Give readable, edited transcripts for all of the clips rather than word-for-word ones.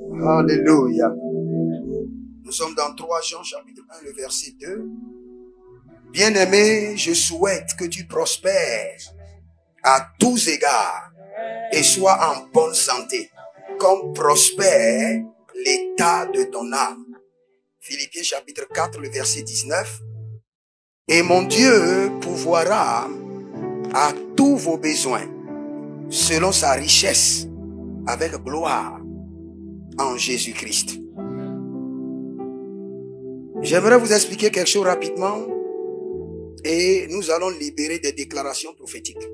Alléluia. Nous sommes dans 3 Jean chapitre 1, le verset 2. Bien-aimé, je souhaite que tu prospères à tous égards et sois en bonne santé, comme prospère l'état de ton âme. Philippiens chapitre 4, le verset 19. Et mon Dieu pourvoira à tous vos besoins, selon sa richesse, avec gloire, en Jésus-Christ. J'aimerais vous expliquer quelque chose rapidement et nous allons libérer des déclarations prophétiques.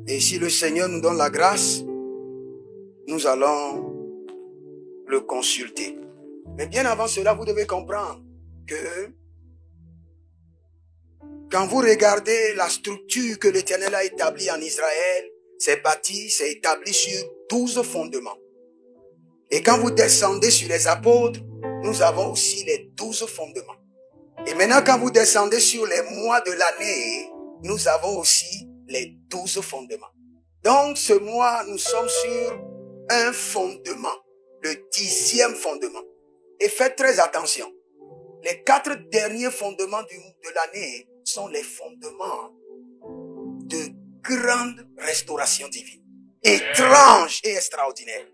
Et si le Seigneur nous donne la grâce, nous allons le consulter. Mais bien avant cela, vous devez comprendre que quand vous regardez la structure que l'Éternel a établie en Israël, c'est bâti, c'est établi sur 12 fondements. Et quand vous descendez sur les apôtres, nous avons aussi les 12 fondements. Et maintenant, quand vous descendez sur les mois de l'année, nous avons aussi les 12 fondements. Donc, ce mois, nous sommes sur un fondement, le 10e fondement. Et faites très attention. Les 4 derniers fondements de l'année sont les fondements de grande restauration divine. Étrange et extraordinaire.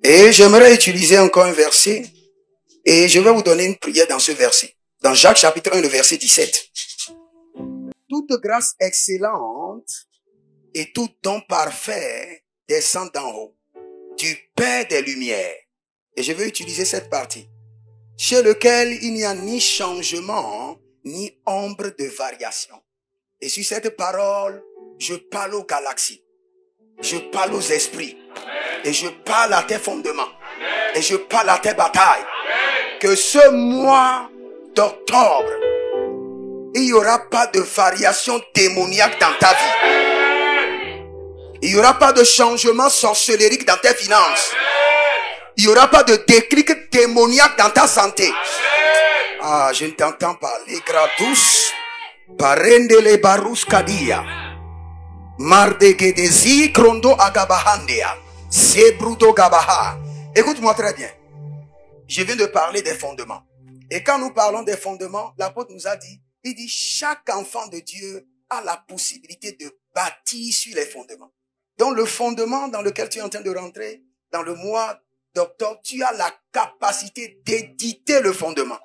Et j'aimerais utiliser encore un verset. Et je vais vous donner une prière dans ce verset. Dans Jacques chapitre 1, le verset 17. Toute grâce excellente et tout don parfait descend d'en haut, du Père des Lumières. Et je vais utiliser cette partie. Chez lequel il n'y a ni changement, ni ombre de variation. Et sur cette parole, je parle aux galaxies. Je parle aux esprits. Et je parle à tes fondements. Et je parle à tes batailles. Que ce mois d'octobre, il n'y aura pas de variation démoniaque dans ta vie. Il n'y aura pas de changement sorcellérique dans tes finances. Il n'y aura pas de déclic démoniaque dans ta santé. Ah, je ne t'entends pas. Les gradus, parendele barus kadia, mardegedezi krondo agabahandia, sebrudo gabaha. Écoute-moi très bien. Je viens de parler des fondements. Et quand nous parlons des fondements, l'apôtre nous a dit, il dit, chaque enfant de Dieu a la possibilité de bâtir sur les fondements. Donc le fondement dans lequel tu es en train de rentrer, dans le mois d'octobre, tu as la capacité d'éditer le fondement,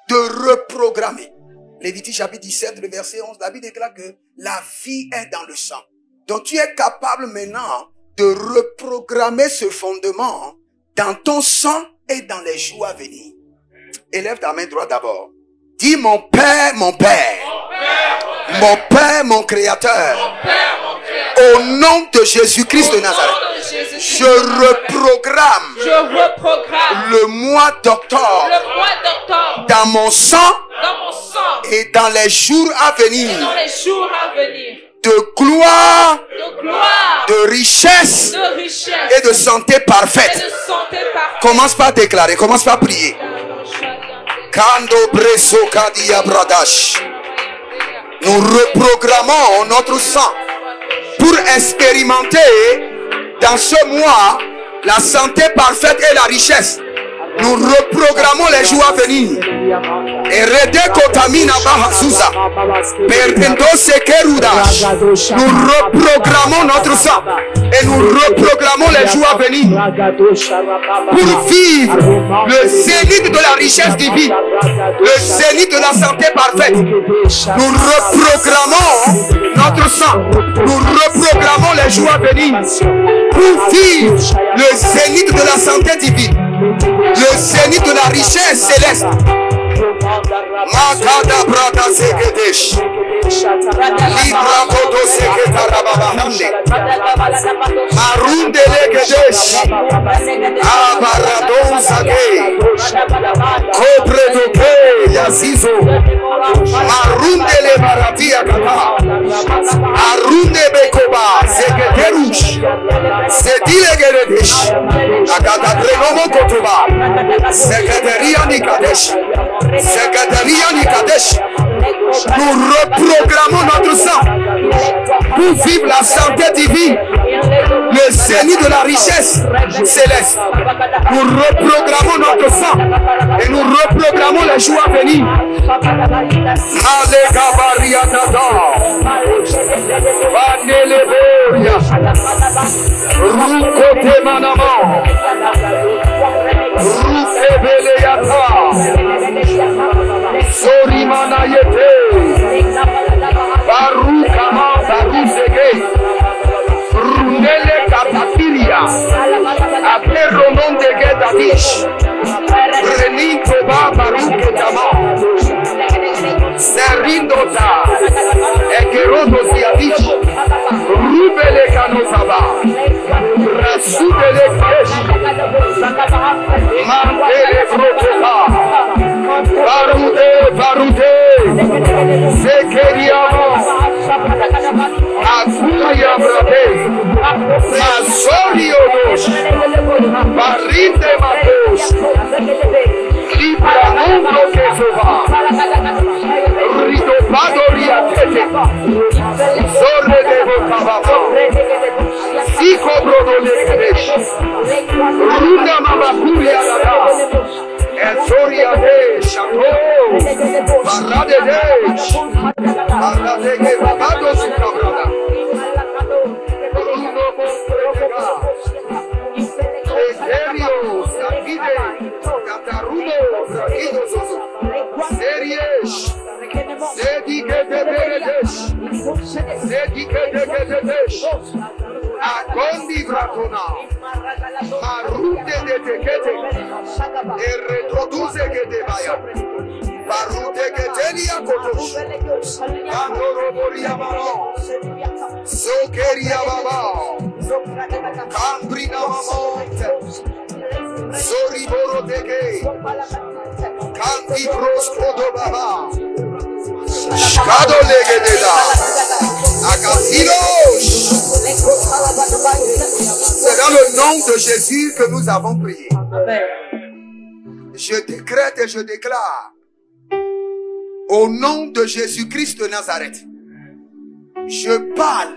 de reprogrammer. Lévitique chapitre 17, le verset 11, la Bible déclare que la vie est dans le sang. Donc tu es capable maintenant de reprogrammer ce fondement dans ton sang et dans les jours à venir. Élève ta main droite d'abord. Dis mon Père, mon Père. Mon Père, mon Créateur. Au nom de Jésus-Christ de Nazareth. Je reprogramme le mois d'octobre dans mon sang et dans les jours à venir de gloire, de richesse et de santé parfaite. Commence par déclarer, commence par prier. Kando breso kadia bradash. Nous reprogrammons notre sang pour expérimenter dans ce mois la santé parfaite et la richesse. Nous reprogrammons les jours à venir. Et rede kotamina bahasuza. Perdendo sekerudash. Nous reprogrammons notre sang. Et nous reprogrammons les jours à venir. Pour vivre le zénith de la richesse divine. Le zénith de la santé parfaite. Nous reprogrammons notre sang. Nous reprogrammons les jours à venir. Pour vivre le zénith de la santé divine. Le zénith de la richesse céleste. Makada brada sekedesh. Libra kodo seketarabahande. Marunde legedesh. Abaradon sage. Kobre doke yazizo. Marunde le baratia kata. Arunde bekoba seketerush. Sedile geredesh. Akata dregomo kotoba. Seketeria ni kadesh. Seketeria ni kadesh. Nous reprogrammons notre sang pour vivre la santé divine zénith de la richesse céleste. Nous reprogrammons notre sang et nous reprogrammons les jours à venir. Runele Katapiria, après Ronon de Gedadish, Renin Toba Baruke Dama, Serindota, Ekerodo Siadish, Rubele Kanosaba, Rasudele Kesh, Mantele Protoba, Barude, Sekeriamo. Akuya brate, Mazoliodos, Barrinde Matos, Libra Nundo Kesova, Ridopadoria Tete, Zorre de Bocababa, Siko Brodolekedesh, Runda Mamakuria Dada, Ezoria de Chateau, Barrade de Barrade de Babado Sucabrada, Bruno Montrega, Eterio, Sakide, Cataruno, Rakido Soso, Seriesh, Sedike de Beredesh, Sedike de Gededesh, Agondi Bratona, Marute de Tekete, e retroduce que te vaya. Barute que tenía Kotosh, Andoro Boria Maro, Sokeria Baba, Cambrina Mamonte, Soriboro Teke, Canti Proscodo Baba, Shkado Legededa, Agasilos. C'est dans le nom de Jésus que nous avons prié. Amen. Je décrète et je déclare au nom de Jésus-Christ de Nazareth, je parle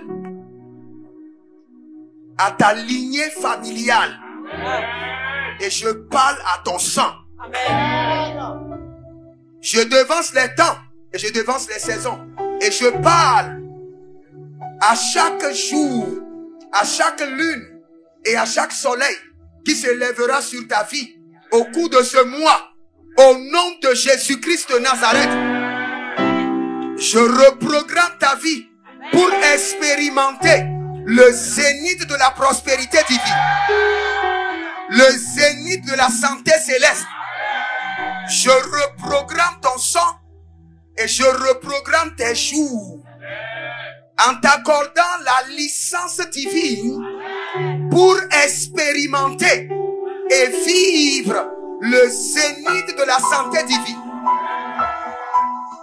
à ta lignée familiale et je parle à ton sang. Amen. Je devance les temps et je devance les saisons et je parle à chaque jour, à chaque lune et à chaque soleil qui se lèvera sur ta vie au cours de ce mois, au nom de Jésus-Christ de Nazareth. Je reprogramme ta vie pour expérimenter le zénith de la prospérité divine, le zénith de la santé céleste. Je reprogramme ton sang et je reprogramme tes jours en t'accordant la licence divine pour expérimenter et vivre le zénith de la santé divine,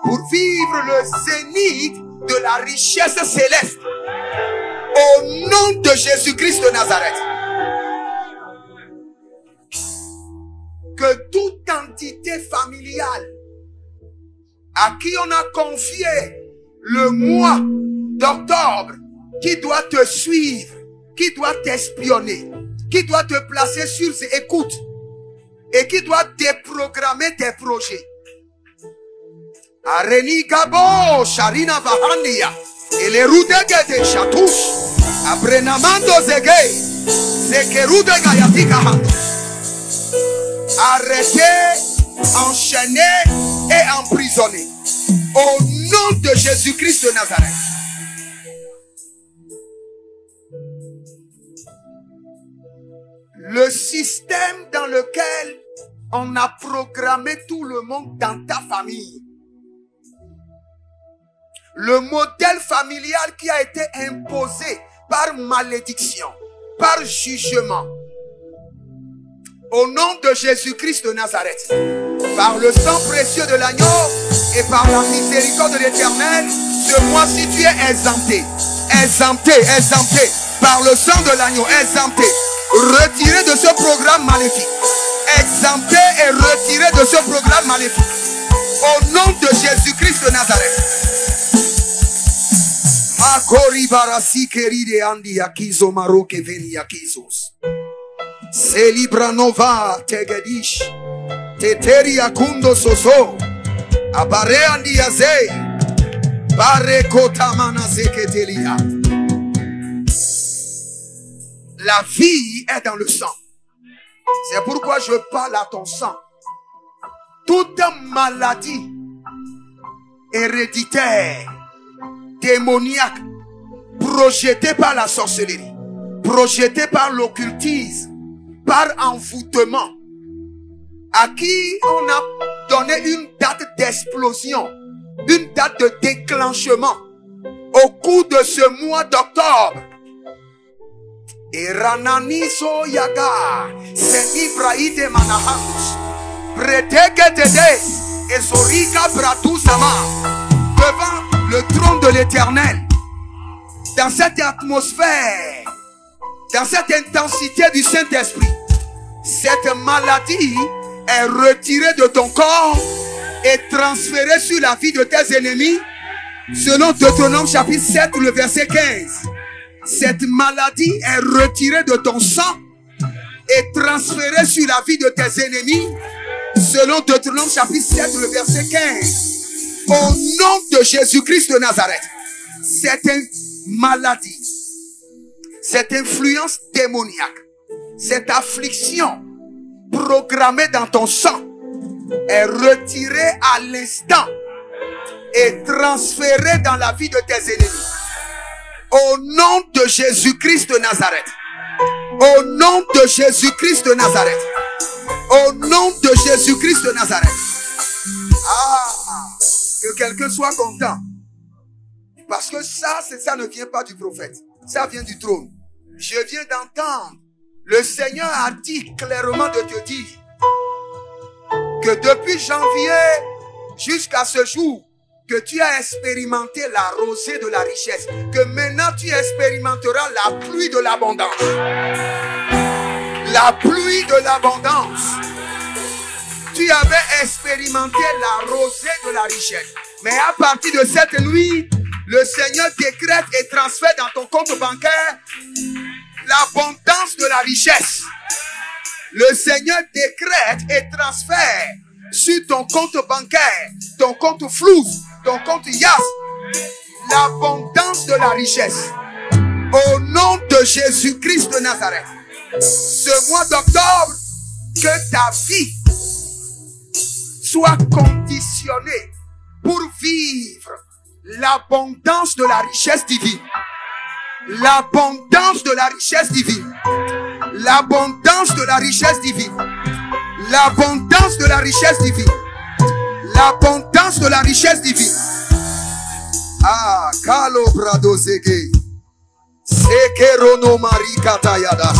pour vivre le zénith de la richesse céleste au nom de Jésus-Christ de Nazareth. Que toute entité familiale à qui on a confié le mois d'octobre, qui doit te suivre, qui doit t'espionner, qui doit te placer sur ses écoutes et qui doit déprogrammer tes projets. Areni Gabo, Sharina Vahania, et les routes de Chatouche, Abrenamando Zege, Zekerude Gayatika. Arrêtez, enchaînez et emprisonnez. Au nom de Jésus-Christ de Nazareth. Le système dans lequel on a programmé tout le monde dans ta famille. Le modèle familial qui a été imposé par malédiction, par jugement. Au nom de Jésus-Christ de Nazareth, par le sang précieux de l'agneau et par la miséricorde de l'Éternel, ce mois-ci tu es exempté. Exempté, exempté. Par le sang de l'agneau, exempté. Retiré de ce programme maléfique. Exempté et retiré de ce programme maléfique. Au nom de Jésus-Christ de Nazareth. Akori barasi keride andi yakizo maroke veni yakizos. Celibra nova tegedish. Teteri yakundo soso. Abare andi yazei. Bare kotamana zeketelia. La vie est dans le sang. C'est pourquoi je parle à ton sang. Toute maladie héréditaire, démoniaque, projetée par la sorcellerie, projetée par l'occultisme, par envoûtement, à qui on a donné une date d'explosion, une date de déclenchement au cours de ce mois d'octobre. Et Rananiso Yaga, Senibraide Manahamus, Preteketede, et Zorika Bratusama, devant le trône de l'Éternel, dans cette atmosphère, dans cette intensité du Saint-Esprit, cette maladie est retirée de ton corps et transférée sur la vie de tes ennemis, selon Deutéronome chapitre 7, le verset 15. Cette maladie est retirée de ton sang et transférée sur la vie de tes ennemis, selon Deutéronome chapitre 7, le verset 15. Au nom de Jésus-Christ de Nazareth, cette maladie, cette influence démoniaque, cette affliction programmée dans ton sang est retirée à l'instant et transférée dans la vie de tes ennemis. Au nom de Jésus-Christ de Nazareth. Au nom de Jésus-Christ de Nazareth. Au nom de Jésus-Christ de Nazareth. Ah, que quelqu'un soit content. Parce que ça ne vient pas du prophète. Ça vient du trône. Je viens d'entendre. Le Seigneur a dit clairement de te dire que depuis janvier jusqu'à ce jour, que tu as expérimenté la rosée de la richesse, que maintenant tu expérimenteras la pluie de l'abondance. La pluie de l'abondance. Tu avais expérimenté la rosée de la richesse. Mais à partir de cette nuit, le Seigneur décrète et transfère dans ton compte bancaire l'abondance de la richesse. Le Seigneur décrète et transfère sur ton compte bancaire, ton compte flou, ton compte Yas, l'abondance de la richesse. Au nom de Jésus-Christ de Nazareth, ce mois d'octobre, que ta vie soit conditionnée pour vivre l'abondance de la richesse divine. L'abondance de la richesse divine. L'abondance de la richesse divine. L'abondance de la richesse divine. L'abondance de la richesse divine. Ah, Kalo Brado Zege. Sekerono Marika Tayadas.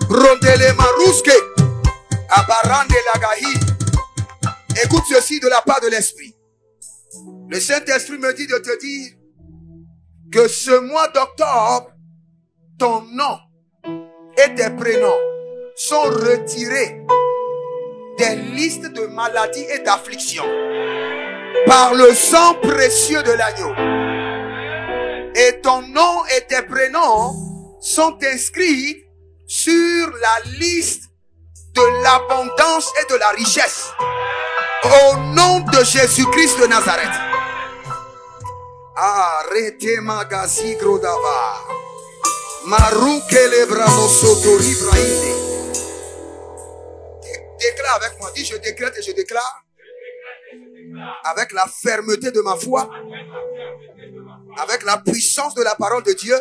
Brondele Maruske. Abarande Lagahi. Écoute ceci de la part de l'Esprit. Le Saint-Esprit me dit de te dire que ce mois d'octobre, ton nom et tes prénoms sont retirés des listes de maladies et d'afflictions par le sang précieux de l'agneau. Et ton nom et tes prénoms sont inscrits sur la liste de l'abondance et de la richesse. Au nom de Jésus-Christ de Nazareth. Arrêtez magazi grodava. Maroukele brano sotori braide. Déclare avec moi. Dis je décrète et je déclare. Avec la fermeté de ma foi. Avec la puissance de la parole de Dieu.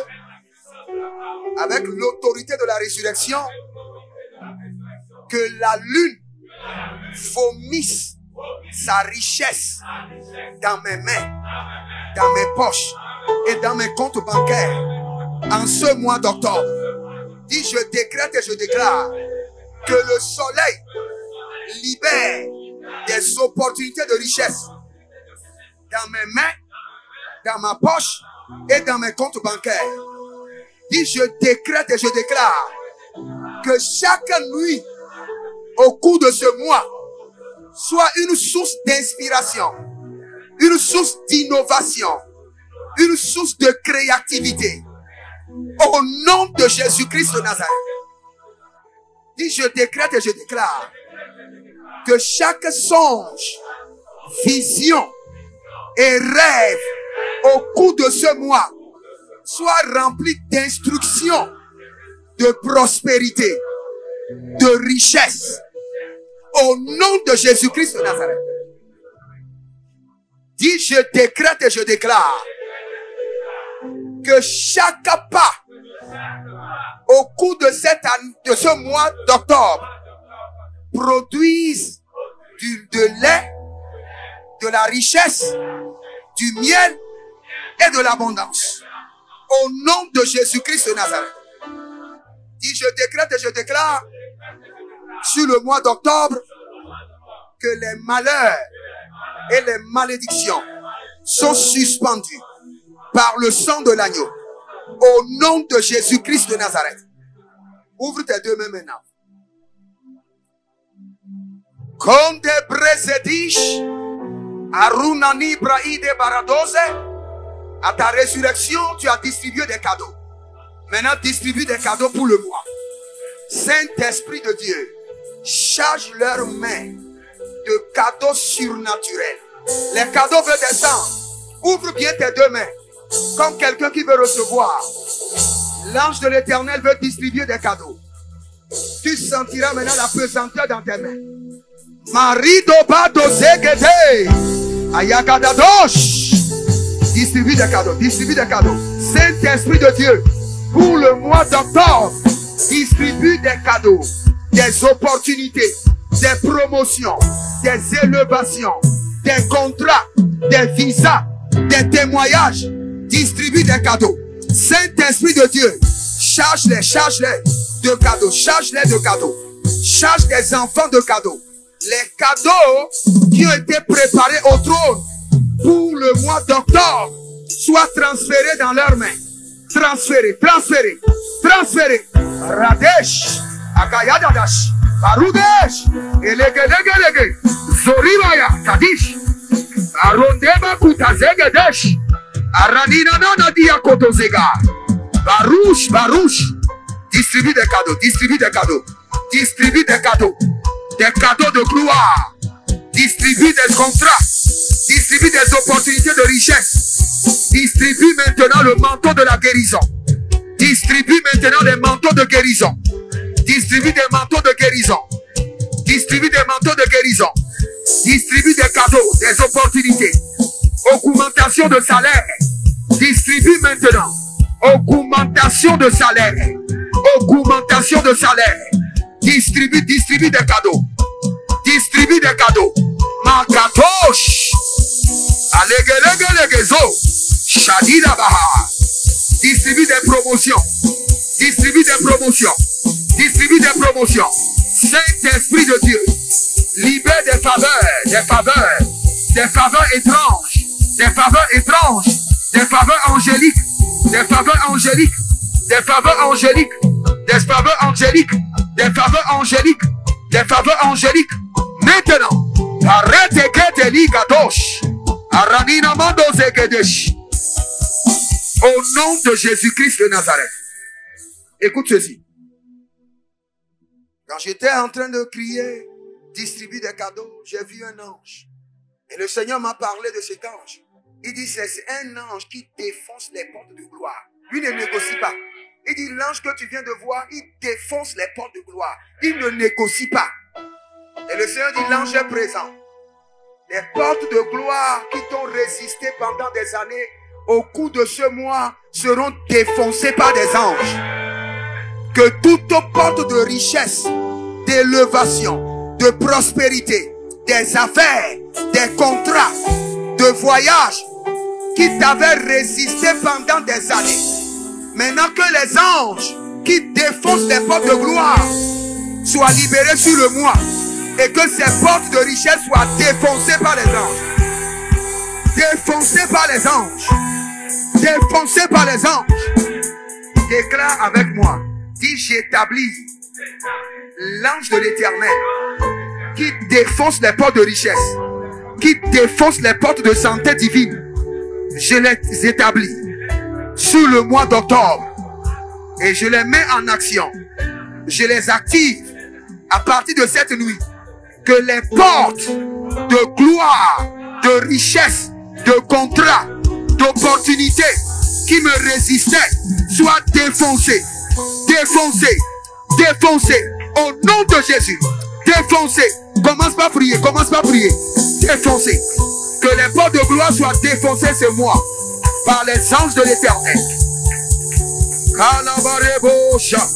Avec l'autorité de la résurrection. Que la lune vomisse sa richesse dans mes mains, dans mes poches et dans mes comptes bancaires en ce mois d'octobre. Dis je décrète et je déclare que le soleil libère des opportunités de richesse dans mes mains, dans ma poche et dans mes comptes bancaires. Dis je décrète et je déclare que chaque nuit au cours de ce mois soit une source d'inspiration, une source d'innovation, une source de créativité. Au nom de Jésus-Christ de Nazareth. Dis, je décrète et je déclare que chaque songe, vision et rêve au cours de ce mois soit rempli d'instructions, de prospérité, de richesse. Au nom de Jésus-Christ de Nazareth. Dis, je décrète et je déclare que chaque pas au cours de ce mois d'octobre produise de lait, de la richesse, du miel et de l'abondance. Au nom de Jésus-Christ de Nazareth. Dis, je décrète et je déclare sur le mois d'octobre que les malheurs et les malédictions sont suspendus par le sang de l'agneau. Au nom de Jésus-Christ de Nazareth. Ouvre tes deux mains maintenant. Comme des brezedish, Arunani Braide Baradose, à ta résurrection, tu as distribué des cadeaux. Maintenant, distribue des cadeaux pour le mois. Saint-Esprit de Dieu, charge leurs mains de cadeaux surnaturels. Les cadeaux veulent descendre. Ouvre bien tes deux mains. Comme quelqu'un qui veut recevoir. L'ange de l'Éternel veut distribuer des cadeaux. Tu sentiras maintenant la pesanteur dans tes mains. Marido Bado Zegede Ayakadadosh. Distribue des cadeaux. Distribue des cadeaux. Saint-Esprit de Dieu, pour le mois d'octobre, distribue des cadeaux, des opportunités, des promotions, des élevations, des contrats, des visas, des témoignages. Distribue des cadeaux. Saint-Esprit de Dieu, charge-les de cadeaux. Charge-les de cadeaux. Charge des enfants de cadeaux. Les cadeaux qui ont été préparés au trône pour le mois d'octobre soient transférés dans leurs mains. Transférés. Radesh, Akayadadash, Barudesh, Elegedege, Zoribaya, Tadish, Arondeba Kutazegedesh, Aranina Nadia Kotozega, Barouche, distribue des cadeaux, distribue des cadeaux, des cadeaux de gloire, distribue des contrats, distribue des opportunités de richesse, distribue maintenant le manteau de la guérison, distribue maintenant les manteaux de guérison, distribue des manteaux de guérison, distribue des manteaux de guérison, distribue des cadeaux, des opportunités, augmentation de salaire, distribue maintenant, augmentation de salaire, distribue des cadeaux, Makatosh, Alegelegezo, Shadida Baha, distribue des promotions, Saint-Esprit de Dieu, libère des faveurs étranges, des faveurs angéliques. Maintenant, arrête que te ligadosh. Aranina mando zegedesh. Au nom de Jésus-Christ de Nazareth. Écoute ceci. Quand j'étais en train de crier, distribuer des cadeaux, j'ai vu un ange. Et le Seigneur m'a parlé de cet ange. Il dit, c'est un ange qui défonce les portes de gloire. Lui ne négocie pas. Il dit, l'ange que tu viens de voir, il défonce les portes de gloire. Il ne négocie pas. Et le Seigneur dit, l'ange est présent. Les portes de gloire qui t'ont résisté pendant des années, au cours de ce mois, seront défoncées par des anges. Que toute porte de richesse, d'élévation, de prospérité, des affaires, des contrats, de voyage, qui t'avaient résisté pendant des années, maintenant que les anges qui défoncent les portes de gloire soient libérés sur le mois, et que ces portes de richesse soient défoncées par les anges. Défoncées par les anges. Défoncées par les anges. Déclare avec moi. Dis, j'établis l'ange de l'Éternel qui défonce les portes de richesse, qui défonce les portes de santé divine, je les établis sur le mois d'octobre et je les mets en action. Je les active à partir de cette nuit. Que les portes de gloire, de richesse, de contrat, d'opportunité qui me résistaient soient défoncées, défoncées, défoncées. Au nom de Jésus, défoncées. Commence pas à prier, commence pas à prier. Défoncées. Que les portes de gloire soient défoncées ce mois par les anges de l'Éternel. Kalabarebosha,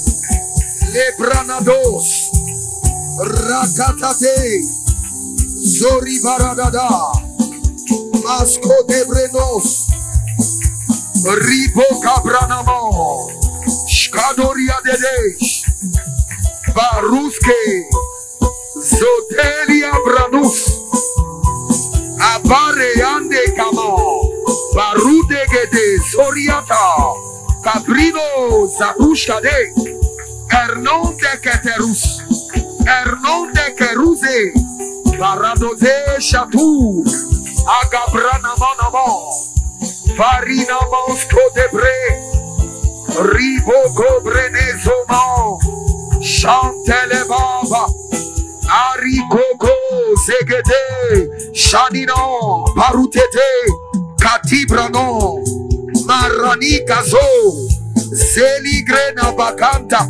les branados, rakatate, zori baradada, masco de brenos, ribo cabranamo, shkadoria dedesh, baruske, zotelia branus, abare ande kama, barude gede zoriata, cabrino zabushkade, ernon de keterus, ernon de keruse, baradoze chatou, agabranamanamo, farina monsko debre, ribo gobrenezoman, chantele baba, arikoko zegede, chanino, parutete, katibranon, marani gazo, zeligre nabakanta,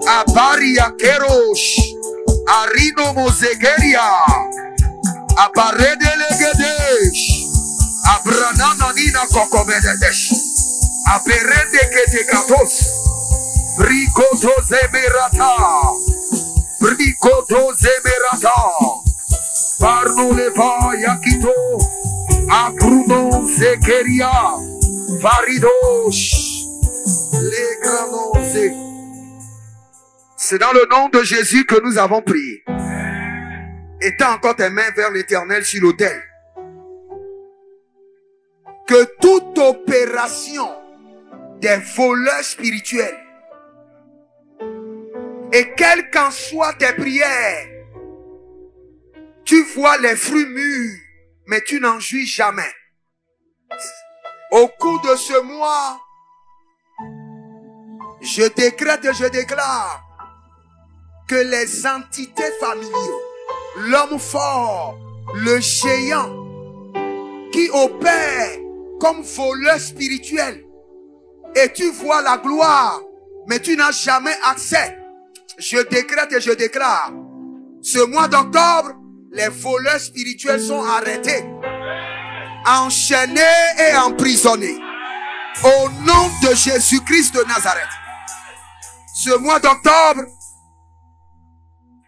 abaria kerosh, arino mozegeria, abarede legedesh, abranana nina kokomededesh, aberede ketekatos, brikoto zemerata, brikoto zemerata, parno leva yakito, abruno zegeria, varidosh, les granose. C'est dans le nom de Jésus que nous avons prié. Étends encore tes mains vers l'Éternel sur l'autel. Que toute opération des voleurs spirituels et quelles qu'en soient tes prières, tu vois les fruits mûrs, mais tu n'en jouis jamais. Au cours de ce mois, je décrète et je déclare que les entités familiaux, l'homme fort, le géant, qui opère comme voleur spirituel, et tu vois la gloire, mais tu n'as jamais accès. Je décrète et je déclare, ce mois d'octobre, les voleurs spirituels sont arrêtés, enchaînés et emprisonnés. Au nom de Jésus-Christ de Nazareth. Ce mois d'octobre,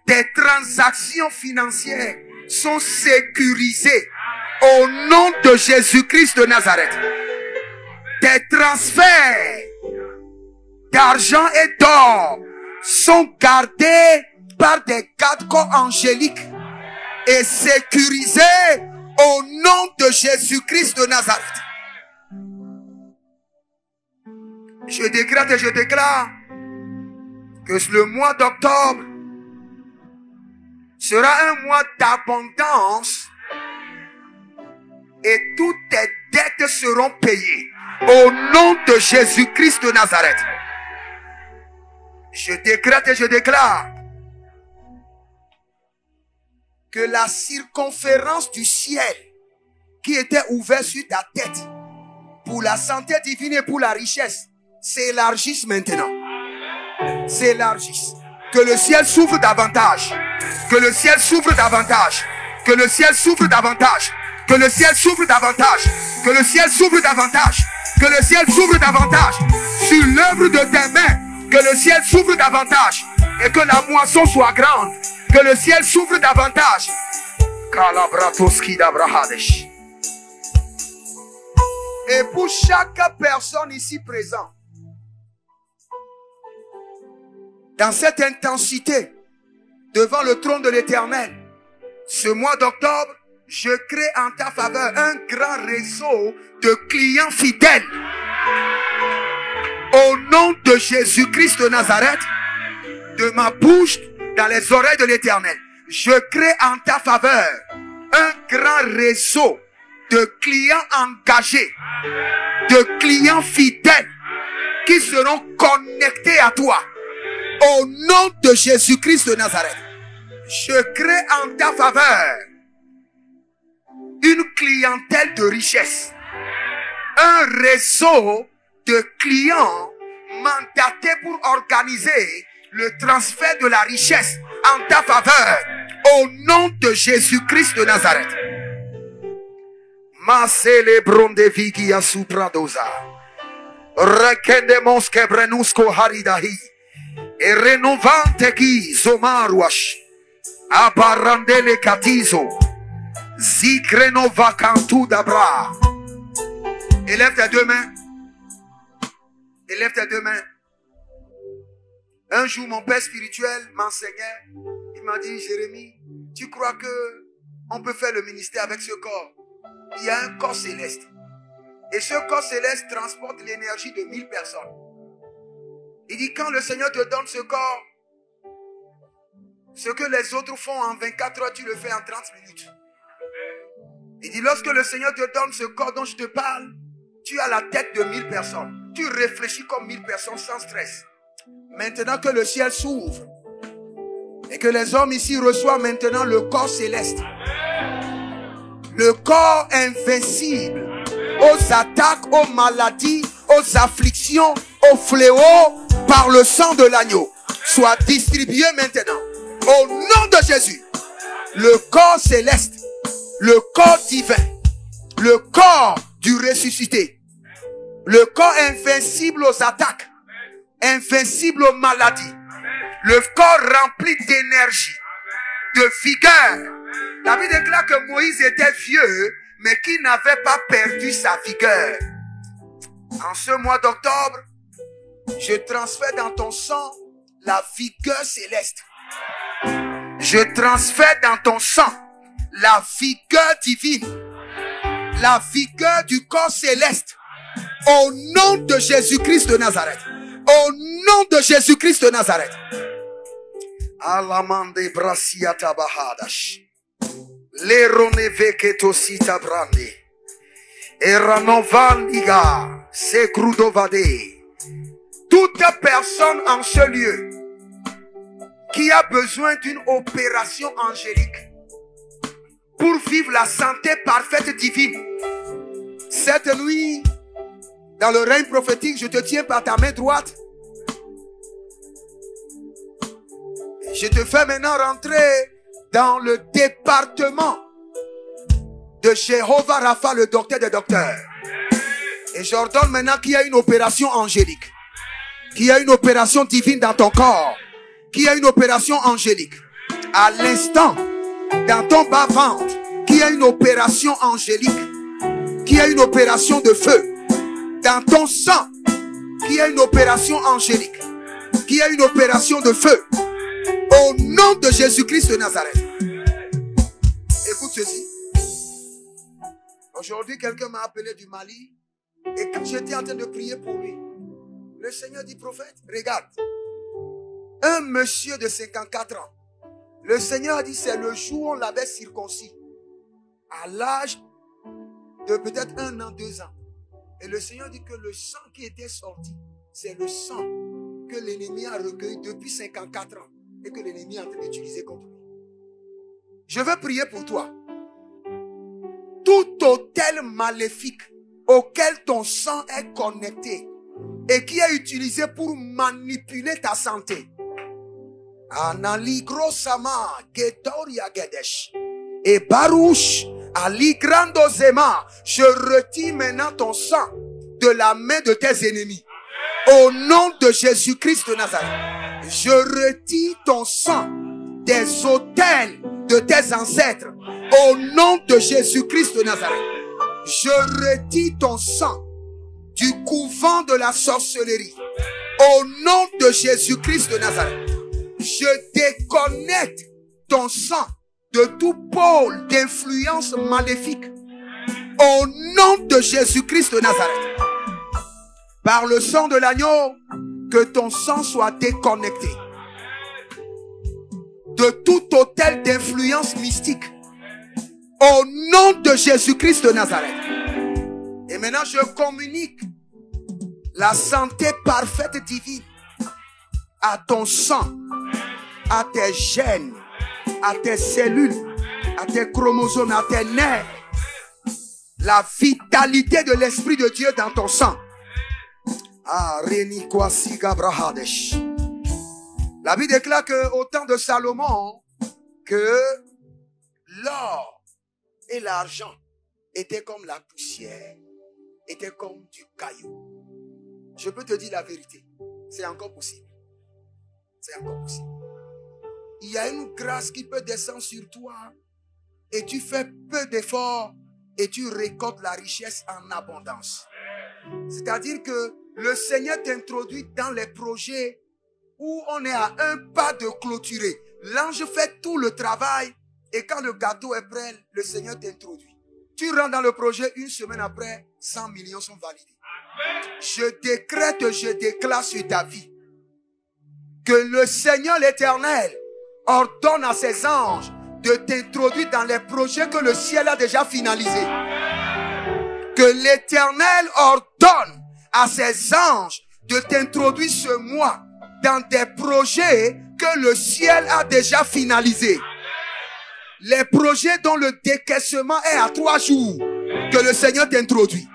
des transactions financières sont sécurisées au nom de Jésus-Christ de Nazareth. Des transferts d'argent et d'or sont gardés par des gardes-corps angéliques et sécurisés au nom de Jésus-Christ de Nazareth. Je décrète et je déclare que le mois d'octobre sera un mois d'abondance et toutes tes dettes seront payées au nom de Jésus-Christ de Nazareth. Je décrète et je déclare que la circonférence du ciel qui était ouverte sur ta tête pour la santé divine et pour la richesse s'élargisse maintenant. S'élargisse. Que le ciel s'ouvre davantage. Que le ciel s'ouvre davantage. Que le ciel s'ouvre davantage. Que le ciel s'ouvre davantage. Que le ciel s'ouvre davantage. Que le ciel s'ouvre davantage. Sur l'œuvre de tes mains. Que le ciel s'ouvre davantage. Et que la moisson soit grande. Que le ciel s'ouvre davantage. Et pour chaque personne ici présente, dans cette intensité, devant le trône de l'Éternel, ce mois d'octobre, je crée en ta faveur un grand réseau de clients fidèles. Au nom de Jésus-Christ de Nazareth, de ma bouche dans les oreilles de l'Éternel, je crée en ta faveur un grand réseau de clients engagés, de clients fidèles qui seront connectés à toi. Au nom de Jésus-Christ de Nazareth, je crée en ta faveur une clientèle de richesse, un réseau de clients mandatés pour organiser le transfert de la richesse en ta faveur. Au nom de Jésus-Christ de Nazareth. Ma célébron de vigia supradosa. Rekendemos quebrenusco haridahi. Et renovante qui zomaruash. Abarandele katizo. Zikrenova kantu dabra. Élève tes deux mains. Élève tes deux mains. Un jour, mon père spirituel m'enseignait. Il m'a dit, Jérémie, tu crois que on peut faire le ministère avec ce corps? Il y a un corps céleste. Et ce corps céleste transporte l'énergie de 1000 personnes. Il dit, quand le Seigneur te donne ce corps, ce que les autres font en 24 heures, tu le fais en 30 minutes. Il dit, lorsque le Seigneur te donne ce corps dont je te parle, tu as la tête de 1000 personnes. Tu réfléchis comme 1000 personnes sans stress. Maintenant que le ciel s'ouvre et que les hommes ici reçoivent maintenant le corps céleste, le corps invincible aux attaques, aux maladies, aux afflictions, aux fléaux par le sang de l'agneau, soit distribué maintenant au nom de Jésus. Le corps céleste, le corps divin, le corps du ressuscité, le corps invincible aux attaques, invincible aux maladies, le corps rempli d'énergie, de vigueur. La Bible déclare que Moïse était vieux, mais qui n'avait pas perdu sa vigueur. En ce mois d'octobre, je transfère dans ton sang la vigueur céleste. Je transfère dans ton sang la vigueur divine, la vigueur du corps céleste. Au nom de Jésus-Christ de Nazareth. Au nom de Jésus-Christ de Nazareth. Alamande brasiata bahadash. Lerone veketosita brande. Eranovandiga se crudovade. Toute personne en ce lieu qui a besoin d'une opération angélique pour vivre la santé parfaite divine. Cette nuit, dans le règne prophétique, je te tiens par ta main droite. Je te fais maintenant rentrer dans le département de Jéhovah Rapha, le docteur des docteurs. Et j'ordonne maintenant qu'il y ait une opération angélique, qu'il y ait une opération divine dans ton corps, qu'il y ait une opération angélique. À l'instant, dans ton bas-ventre, qu'il y ait une opération angélique, qu'il y ait une opération de feu. Dans ton sang, qu'il y ait une opération angélique, qu'il y ait une opération de feu. Au nom de Jésus-Christ de Nazareth. Écoute ceci. Aujourd'hui, quelqu'un m'a appelé du Mali. Et quand j'étais en train de prier pour lui, le Seigneur dit, prophète, regarde. Un monsieur de 54 ans. Le Seigneur a dit, c'est le jour où on l'avait circoncis. À l'âge de peut-être 1 an, 2 ans. Et le Seigneur dit que le sang qui était sorti, c'est le sang que l'ennemi a recueilli depuis 54 ans et que l'ennemi est en train d'utiliser contre lui. Je veux prier pour toi. Tout autel maléfique auquel ton sang est connecté et qui est utilisé pour manipuler ta santé. Analigro sama getoria gedesh et barouche Ali Grando Zema, je retire maintenant ton sang de la main de tes ennemis. Au nom de Jésus-Christ de Nazareth, je retire ton sang des autels de tes ancêtres. Au nom de Jésus-Christ de Nazareth, je retire ton sang du couvent de la sorcellerie. Au nom de Jésus-Christ de Nazareth, je déconnecte ton sang de tout pôle d'influence maléfique. Au nom de Jésus-Christ de Nazareth. Par le sang de l'agneau, que ton sang soit déconnecté de tout autel d'influence mystique, Au nom de Jésus-Christ de Nazareth. Et maintenant, je communique la santé parfaite divine à ton sang, à tes gènes, à tes cellules, à tes chromosomes, à tes nerfs. La vitalité de l'Esprit de Dieu dans ton sang. Ah, Reni Kwasi Gabrahadesh. La Bible déclare qu'au temps de Salomon, que l'or et l'argent étaient comme la poussière, étaient comme du caillou. Je peux te dire la vérité. C'est encore possible. C'est encore possible. Il y a une grâce qui peut descendre sur toi et tu fais peu d'efforts et tu récoltes la richesse en abondance. C'est-à-dire que le Seigneur t'introduit dans les projets où on est à un pas de clôturer. L'ange fait tout le travail et quand le gâteau est prêt, le Seigneur t'introduit. Tu rentres dans le projet, une semaine après, 100 millions sont validés. Je décrète, je déclare sur ta vie que le Seigneur l'Éternel ordonne à ses anges de t'introduire dans les projets que le ciel a déjà finalisés. Que l'Éternel ordonne à ses anges de t'introduire ce mois dans des projets que le ciel a déjà finalisés. Les projets dont le décaissement est à 3 jours, que le Seigneur t'introduit.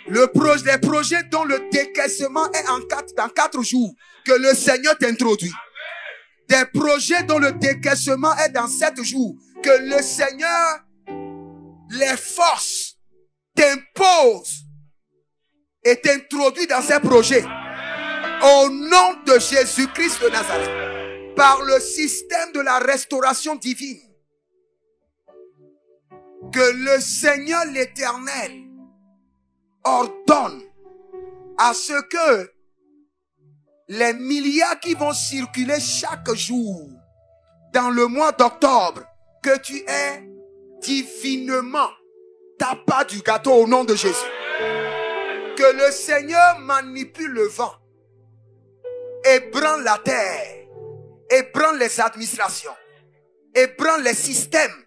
Les projets dont le décaissement est dans 4 jours, que le Seigneur t'introduit. Des projets dont le décaissement est dans 7 jours, que le Seigneur les force, t'impose et t'introduit dans ces projets. Au nom de Jésus-Christ de Nazareth, par le système de la restauration divine, que le Seigneur l'Éternel ordonne à ce que les milliards qui vont circuler chaque jour dans le mois d'octobre, que tu aies divinement ta part du gâteau au nom de Jésus. Que le Seigneur manipule le vent, ébranle la terre, ébranle les administrations, ébranle les systèmes,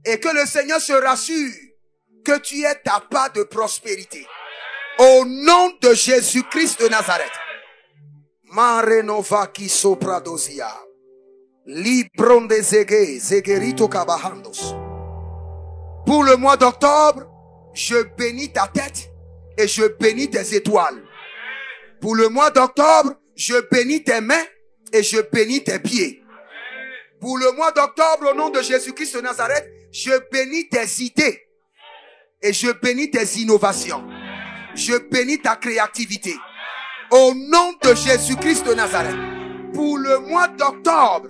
et que le Seigneur se rassure que tu aies ta part de prospérité. Au nom de Jésus-Christ de Nazareth. Marenova qui sopradosia. Libron de zege, zegerito kabahandos. Pour le mois d'octobre, je bénis ta tête et je bénis tes étoiles. Pour le mois d'octobre, je bénis tes mains et je bénis tes pieds. Pour le mois d'octobre, au nom de Jésus-Christ de Nazareth, je bénis tes idées et je bénis tes innovations. Je bénis ta créativité. Au nom de Jésus-Christ de Nazareth. Pour le mois d'octobre,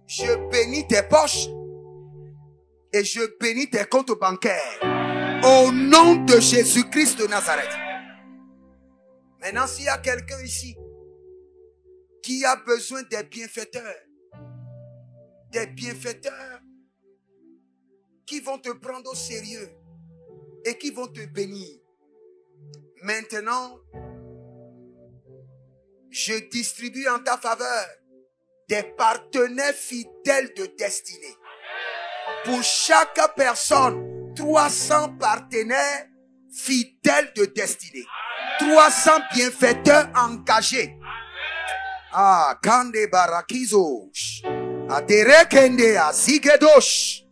je bénis tes poches et je bénis tes comptes bancaires. Au nom de Jésus-Christ de Nazareth. Maintenant, s'il y a quelqu'un ici qui a besoin des bienfaiteurs qui vont te prendre au sérieux et qui vont te bénir. Maintenant, je distribue en ta faveur des partenaires fidèles de destinée. Pour chaque personne, 300 partenaires fidèles de destinée. 300 bienfaiteurs engagés. Ah, Kande Barakizo. Adere Kende Azigedosh.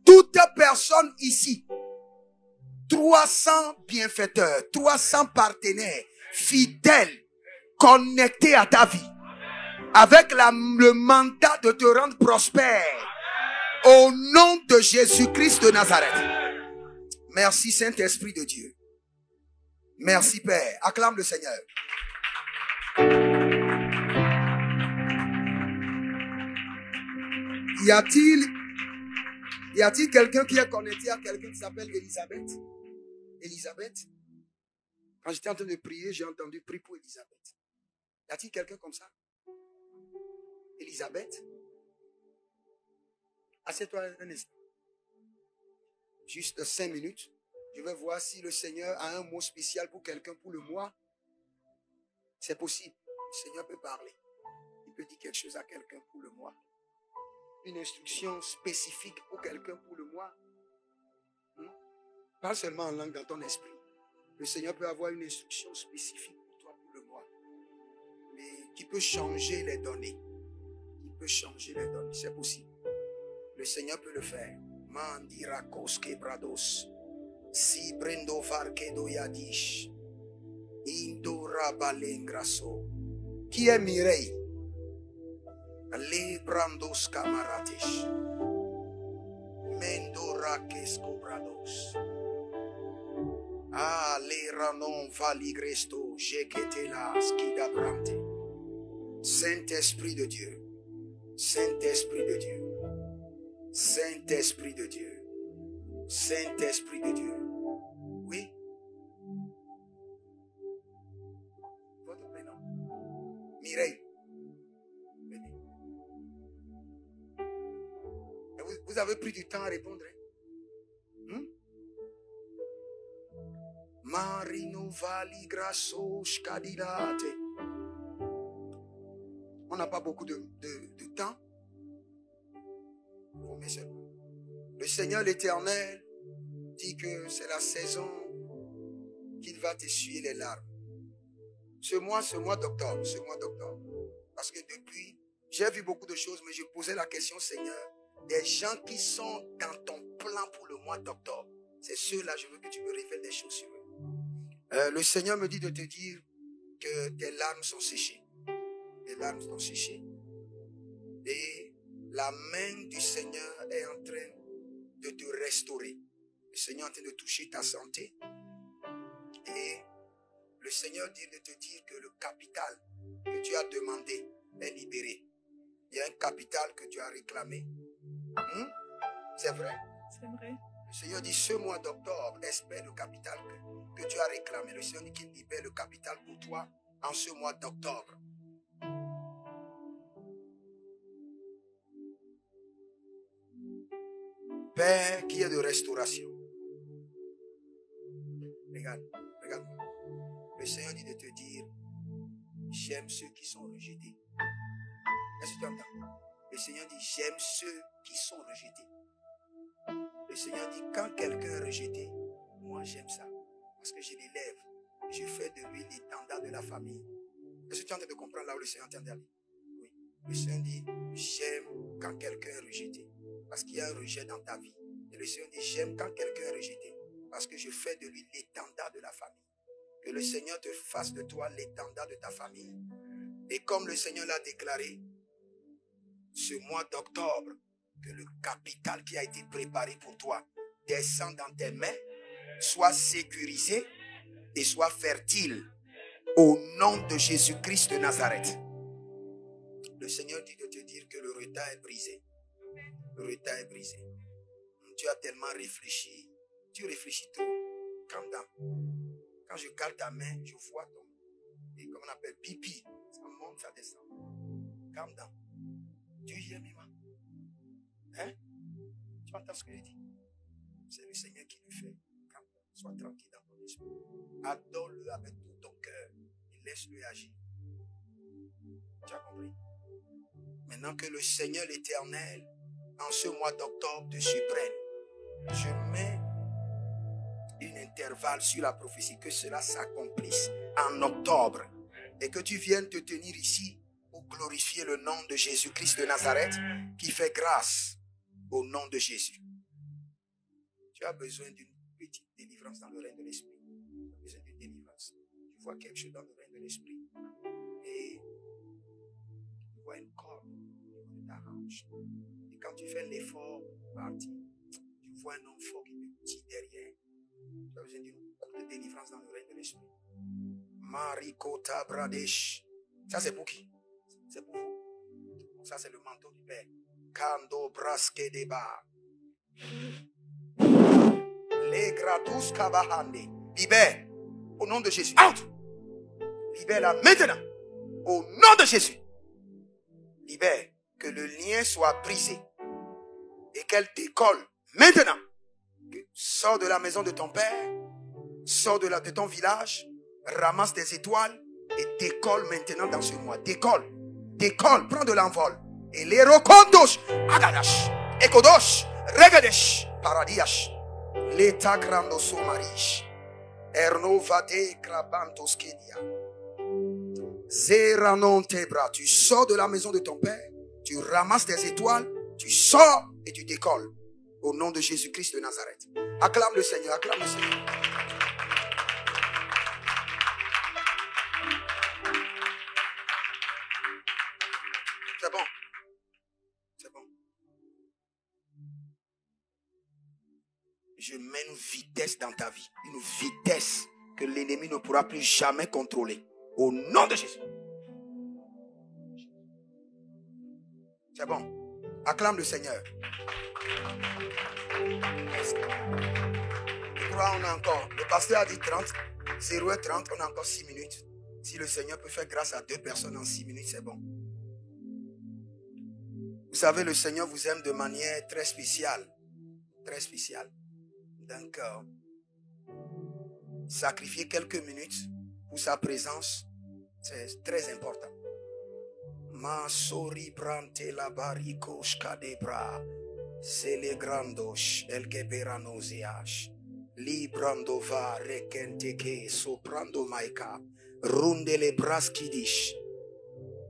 Toute personne ici, 300 bienfaiteurs, 300 partenaires fidèles connectés à ta vie, avec le mandat de te rendre prospère, au nom de Jésus-Christ de Nazareth. Merci Saint-Esprit de Dieu. Merci Père. Acclame le Seigneur. Y a-t-il quelqu'un qui est connecté à quelqu'un qui s'appelle Elisabeth? Elisabeth? Quand j'étais en train de prier, j'ai entendu prier pour Elisabeth. Y a-t-il quelqu'un comme ça? Elisabeth? Assieds-toi un instant. Juste 5 minutes. Je vais voir si le Seigneur a un mot spécial pour quelqu'un pour le mois. C'est possible. Le Seigneur peut parler. Il peut dire quelque chose à quelqu'un pour le mois. une instruction spécifique pour quelqu'un pour le mois. Parle seulement en langue dans ton esprit. Le Seigneur peut avoir une instruction spécifique pour toi pour le mois. Mais qui peut changer les données. Qui peut changer les données. C'est possible. Le Seigneur peut le faire. Mandirakos kebrados. Si brendo varkedo yadish. Indora balengraso. Qui est Mireille? Les brandos camarates. Mendorakes cobrados. Ah, les ranon valigresto, jeketela, skidabrante. Saint-Esprit de Dieu. Saint-Esprit de Dieu. Saint-Esprit de Dieu. Saint-Esprit de Dieu. Oui. Votre prénom? Mireille. Venez. Vous avez pris du temps à répondre. Marino Vali Grasso Scadilate. On n'a pas beaucoup de temps. Le Seigneur l'Éternel dit que c'est la saison qu'il va t'essuyer les larmes. Ce mois d'octobre. Parce que depuis, j'ai vu beaucoup de choses, mais je posais la question, Seigneur, des gens qui sont dans ton plan pour le mois d'octobre. C'est ceux-là, je veux que tu me révèles des choses sur eux. Le Seigneur me dit de te dire que tes larmes sont séchées. Tes larmes sont séchées. Et la main du Seigneur est en train de te restaurer. Le Seigneur est en train de toucher ta santé. Et le Seigneur dit de te dire que le capital que tu as demandé est libéré. Il y a un capital que tu as réclamé. C'est vrai? C'est vrai. Le Seigneur dit ce mois d'octobre, espère le capital que tu as réclamé. Le Seigneur dit qu'il libère le capital pour toi en ce mois d'octobre. Père qui est de restauration. Regarde. Le Seigneur dit de te dire, j'aime ceux qui sont rejetés. Est-ce que tu entends? Le Seigneur dit, j'aime ceux qui sont rejetés. Le Seigneur dit, quand quelqu'un est rejeté, moi j'aime ça. Parce que je l'élève. Je fais de lui l'étendard de la famille. Est-ce que tu es en train de comprendre là où le Seigneur est en train d'aller? Oui. Le Seigneur dit, j'aime quand quelqu'un est rejeté. Parce qu'il y a un rejet dans ta vie. Et le Seigneur dit, j'aime quand quelqu'un est rejeté. Parce que je fais de lui l'étendard de la famille. Que le Seigneur te fasse de toi l'étendard de ta famille. Et comme le Seigneur l'a déclaré, ce mois d'octobre, que le capital qui a été préparé pour toi descend dans tes mains, soit sécurisé et soit fertile au nom de Jésus-Christ de Nazareth. Le Seigneur dit de te dire que le retard est brisé. Le retard est brisé. Tu as tellement réfléchi. Tu réfléchis trop. Calme down. Quand je cale ta main, je vois ton, et comme on appelle, pipi. Ça monte, ça descend. Calme down. Tu y es, Mima? Hein? Tu entends ce que je dis? C'est le Seigneur qui le fait. Calme down. Sois tranquille dans ton esprit. Adore-le avec tout ton cœur. Et laisse-le agir. Tu as compris? Maintenant que le Seigneur l'Éternel, en ce mois d'octobre, te surprenne, je mets une intervalle sur la prophétie, que cela s'accomplisse en octobre et que tu viennes te tenir ici pour glorifier le nom de Jésus-Christ de Nazareth qui fait grâce au nom de Jésus. Tu as besoin d'une petite délivrance dans le règne de l'esprit. Tu as besoin d'une délivrance. Tu vois quelque chose dans le règne de l'esprit et tu vois une corde de ta hanche. Et quand tu fais l'effort pour partir, tu vois un homme fort qui te tire derrière. Tu as besoin d'une courte délivrance dans le règne de l'esprit. Marikota Bradesh. Ça c'est pour qui? C'est pour vous. Ça c'est le manteau du Père. Kando Braske Deba. Les Gratus Kabahande. Libère. Au nom de Jésus. Out. Libère-la maintenant. Au nom de Jésus. Libère. Que le lien soit brisé. Et qu'elle décolle maintenant. Sors de la maison de ton père, sors de ton village, ramasse des étoiles et décolle maintenant dans ce mois. Décolle, prends de l'envol Elerokondosh, Agadash, Ekodosh, Regadesh, Paradiash, Leta Grando Somarish, Ernovade Krabantos Kenia, Zeranon Tebra. Tu sors de la maison de ton père, tu ramasses tes étoiles, tu sors et tu décolles. Au nom de Jésus-Christ de Nazareth. Acclame le Seigneur, acclame le Seigneur. C'est bon. C'est bon. Je mets une vitesse dans ta vie. Une vitesse que l'ennemi ne pourra plus jamais contrôler. Au nom de Jésus. C'est bon. Acclame le Seigneur. Je crois qu'on a encore. Le pasteur a dit 30. 0h30, on a encore 6 minutes. Si le Seigneur peut faire grâce à 2 personnes en 6 minutes, c'est bon. Vous savez, le Seigneur vous aime de manière très spéciale. Très spéciale. Donc, sacrifier quelques minutes pour sa présence, c'est très important. Ma sori brante la barrico scadebra, celegrandos el geberanoziash, librando va rekenteke soprando maika, runde le braskidish,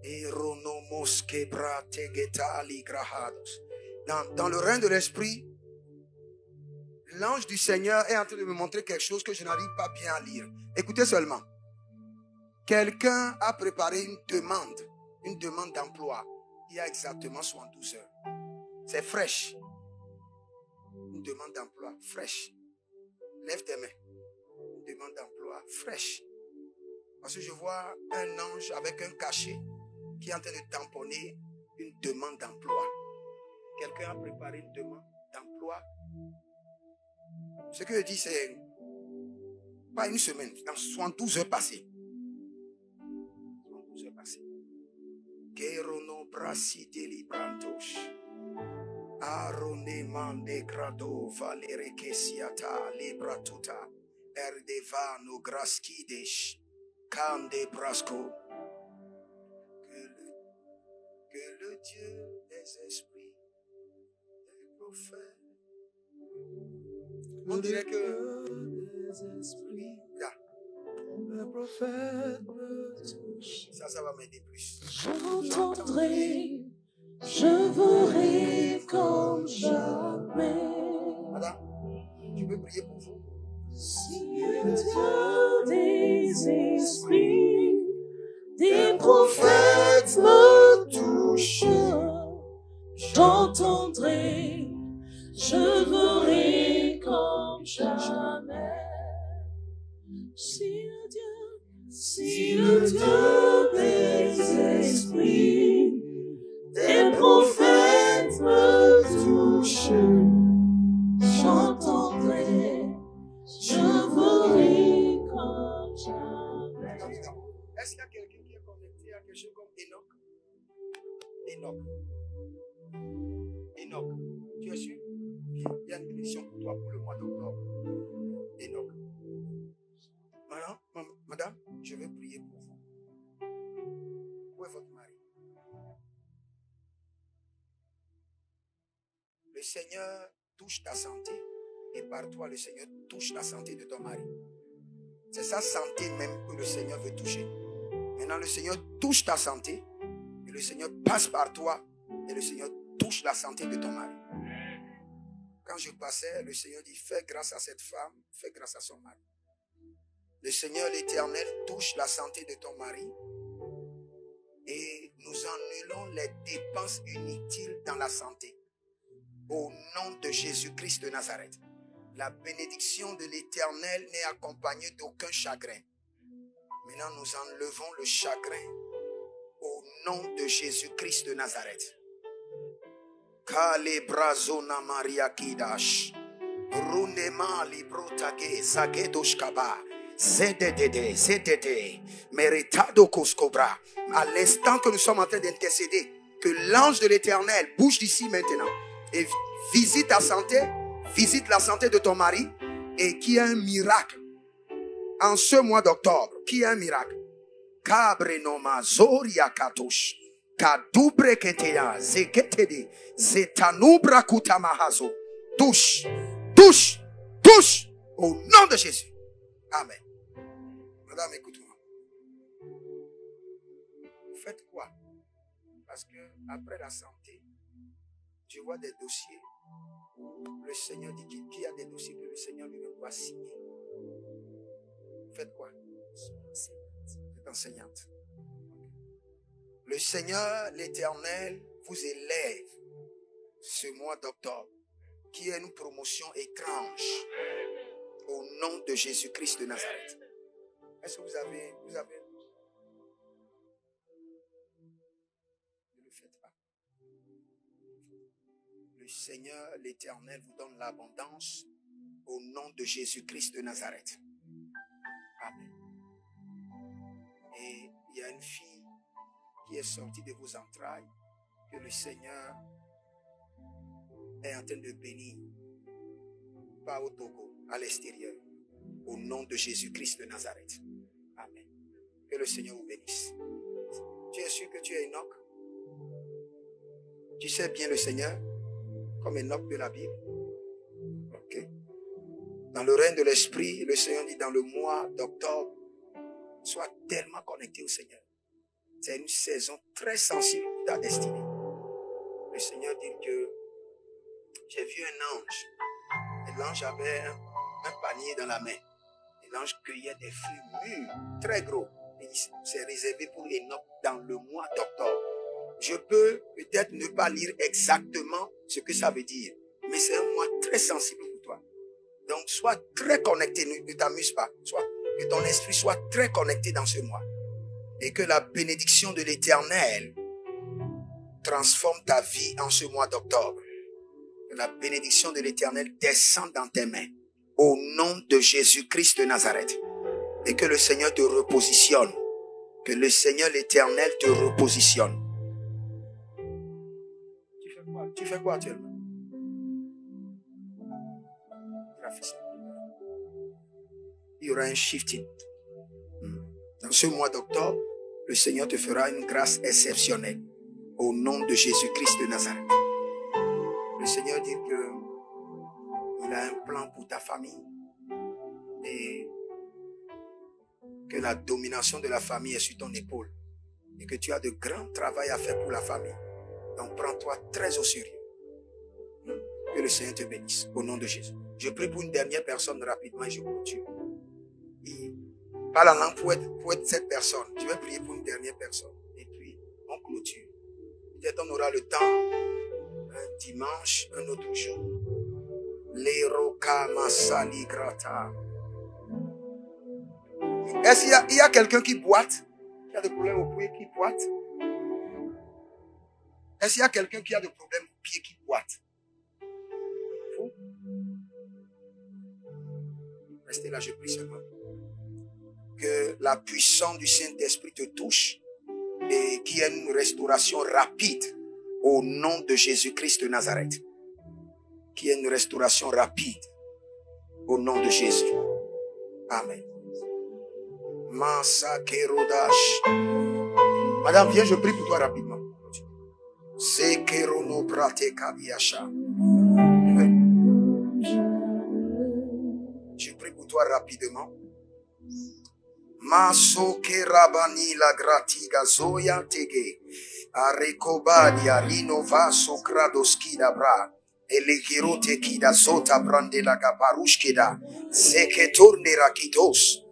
eronomos quebra tegetali grahados. Dans le règne de l'esprit, l'ange du Seigneur est en train de me montrer quelque chose que je n'arrive pas bien à lire. Écoutez seulement. Quelqu'un a préparé une demande d'emploi il y a exactement 72 heures. C'est fraîche. Une demande d'emploi fraîche. Lève tes mains. Une demande d'emploi fraîche. Parce que je vois un ange avec un cachet qui est en train de tamponner une demande d'emploi. Quelqu'un a préparé une demande d'emploi. Ce que je dis, c'est pas une semaine, dans 72 heures passées. 72 heures passées. Kerono brasi delibrantosh. Arone mande grado valere kesiata libratuta. Erdevano graskidesh. Kande brasco. Que le Dieu des esprits, des prophètes. On dirait que les esprits, le prophète me touche. Ça va m'aider plus. J'entendrai, je verrai comme jamais. Madame, je peux prier pour vous. Si le Dieu des esprits, des prophètes me touche, j'entendrai, je verrai comme jamais. Si le Dieu des esprits, des prophètes me touche, j'entendrai, je verrai comme jamais. Est-ce qu'il y a quelqu'un qui est connecté à quelque chose comme Enoch? Enoch. Tu es sûr? Il y a une mission pour toi pour le mois d'octobre. Enoch. Madame, je vais prier pour vous. Où est votre mari? Le Seigneur touche ta santé et par toi, le Seigneur touche la santé de ton mari. C'est sa santé même que le Seigneur veut toucher. Maintenant, le Seigneur touche ta santé et le Seigneur passe par toi et le Seigneur touche la santé de ton mari. Quand je passais, le Seigneur dit, fais grâce à cette femme, fais grâce à son mari. Le Seigneur l'Éternel touche la santé de ton mari et nous annulons les dépenses inutiles dans la santé. Au nom de Jésus-Christ de Nazareth. La bénédiction de l'Éternel n'est accompagnée d'aucun chagrin. Maintenant, nous enlevons le chagrin au nom de Jésus-Christ de Nazareth. Kale brazona Maria Kidash. Runema librotage zagedoshkaba. ZDD, Meritado Koskobra. À l'instant que nous sommes en train d'intercéder, que l'ange de l'Éternel bouge d'ici maintenant et visite ta santé, visite la santé de ton mari et qu'il y ait un miracle en ce mois d'octobre. Qu'il y ait un miracle. Kabrenoma Zoria Katosh. Kadubre keteya, zeketede, zetanubra kutamahazo. Touche, touche, touche, au nom de Jésus. Amen. Madame, écoute-moi. Vous faites quoi? Parce que après la santé, je vois des dossiers. Le Seigneur dit qu'il y a des dossiers que le Seigneur lui-même doit signer. Vous faites quoi? Vous êtes enseignante. Le Seigneur, l'Éternel, vous élève ce mois d'octobre, qui est une promotion étrange, au nom de Jésus-Christ de Nazareth. Est-ce que vous avez... Ne le faites pas. Le Seigneur, l'Éternel, vous donne l'abondance au nom de Jésus-Christ de Nazareth. Amen. Et il y a une fille qui est sortie de vos entrailles, que le Seigneur est en train de bénir, pas au Togo, à l'extérieur, au nom de Jésus-Christ de Nazareth. Amen. Que le Seigneur vous bénisse. Tu es sûr que tu es Enoch? Tu sais bien le Seigneur, comme Enoch de la Bible? Ok. Dans le règne de l'Esprit, le Seigneur dit dans le mois d'octobre, sois tellement connecté au Seigneur. C'est une saison très sensible pour ta destinée. Le Seigneur dit que j'ai vu un ange. Et l'ange avait un panier dans la main. Et l'ange cueillait des fruits mûrs, très gros. Et c'est réservé pour Enoch dans le mois d'octobre. Je peux peut-être ne pas lire exactement ce que ça veut dire, mais c'est un mois très sensible pour toi. Donc, sois très connecté, ne t'amuse pas. Que ton esprit soit très connecté dans ce mois. Et que la bénédiction de l'Éternel transforme ta vie en ce mois d'octobre. Que la bénédiction de l'Éternel descende dans tes mains. Au nom de Jésus-Christ de Nazareth. Et que le Seigneur te repositionne. Que le Seigneur l'Éternel te repositionne. Tu fais quoi actuellement? Il y aura un shifting. Dans ce mois d'octobre, le Seigneur te fera une grâce exceptionnelle. Au nom de Jésus-Christ de Nazareth. Le Seigneur dit qu'il a un plan pour ta famille. Et que la domination de la famille est sur ton épaule. Et que tu as de grands travail à faire pour la famille. Donc prends-toi très au sérieux. Que le Seigneur te bénisse. Au nom de Jésus. Je prie pour une dernière personne rapidement et je clôture. Parle en langue pour être cette personne. Je vais prier pour une dernière personne. Et puis, on clôture. Peut-être on aura le temps, un dimanche, un autre jour. L'Eroka Masali Grata. Est-ce qu'il y a quelqu'un qui boite? Qui a des problèmes au pied qui boite? Est-ce qu'il y a quelqu'un qui a des problèmes au pied qui boite? Vous? Restez là, je prie seulement. Que la puissance du Saint-Esprit te touche et qu'il y ait une restauration rapide au nom de Jésus-Christ de Nazareth. Qu'il y ait une restauration rapide au nom de Jésus. Amen. Masakerodash. Madame, viens, je prie pour toi rapidement. Sekerono brate kabiasha. Je prie pour toi rapidement. Maso kerabani la gratiga zoya tege arekobadia rinova sokradoskida bra elegirote kida sota brande la gabarushkida zeketorne rakitos.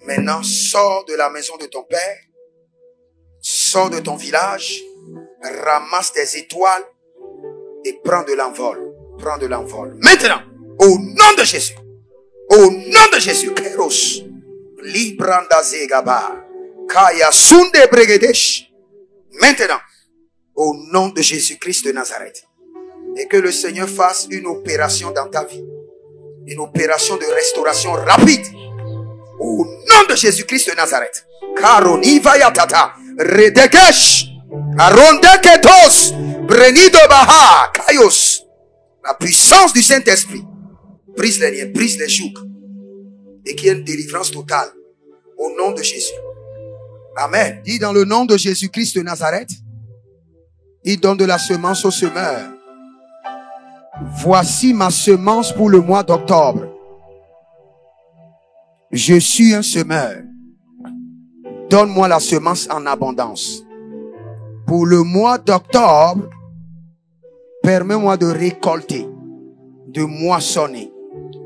Maintenant, sors de la maison de ton père, sors de ton village, ramasse tes étoiles et prends de l'envol. Prends de l'envol. Maintenant, au nom de Jésus, au nom de Jésus, Kéros. Maintenant, au nom de Jésus-Christ de Nazareth, et que le Seigneur fasse une opération dans ta vie, une opération de restauration rapide, au nom de Jésus-Christ de Nazareth. Karoni vayatata, redegesh, arondeketos, brenido baha, kaios. La puissance du Saint-Esprit brise les liens, brise les jougs. Et qu'il y ait une délivrance totale. Au nom de Jésus. Amen. Dis dans le nom de Jésus-Christ de Nazareth. Il donne de la semence au semeur. Voici ma semence pour le mois d'octobre. Je suis un semeur. Donne-moi la semence en abondance. Pour le mois d'octobre, permets-moi de récolter, de moissonner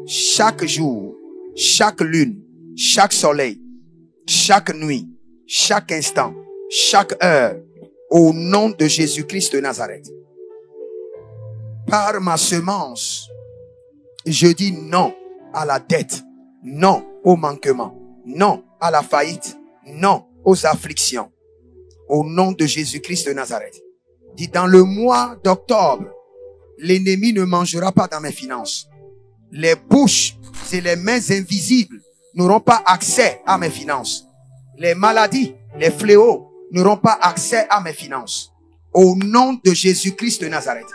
chaque jour, chaque lune, chaque soleil, chaque nuit, chaque instant, chaque heure, au nom de Jésus-Christ de Nazareth. Par ma semence, je dis non à la dette, non au manquement, non à la faillite, non aux afflictions. Au nom de Jésus-Christ de Nazareth. Dit dans le mois d'octobre, l'ennemi ne mangera pas dans mes finances. Les bouches et les mains invisibles n'auront pas accès à mes finances. Les maladies, les fléaux n'auront pas accès à mes finances. Au nom de Jésus-Christ de Nazareth.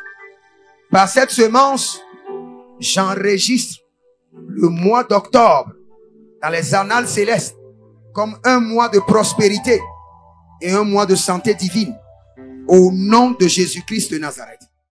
Par cette semence, j'enregistre le mois d'octobre dans les annales célestes comme un mois de prospérité et un mois de santé divine. Au nom de Jésus-Christ de Nazareth.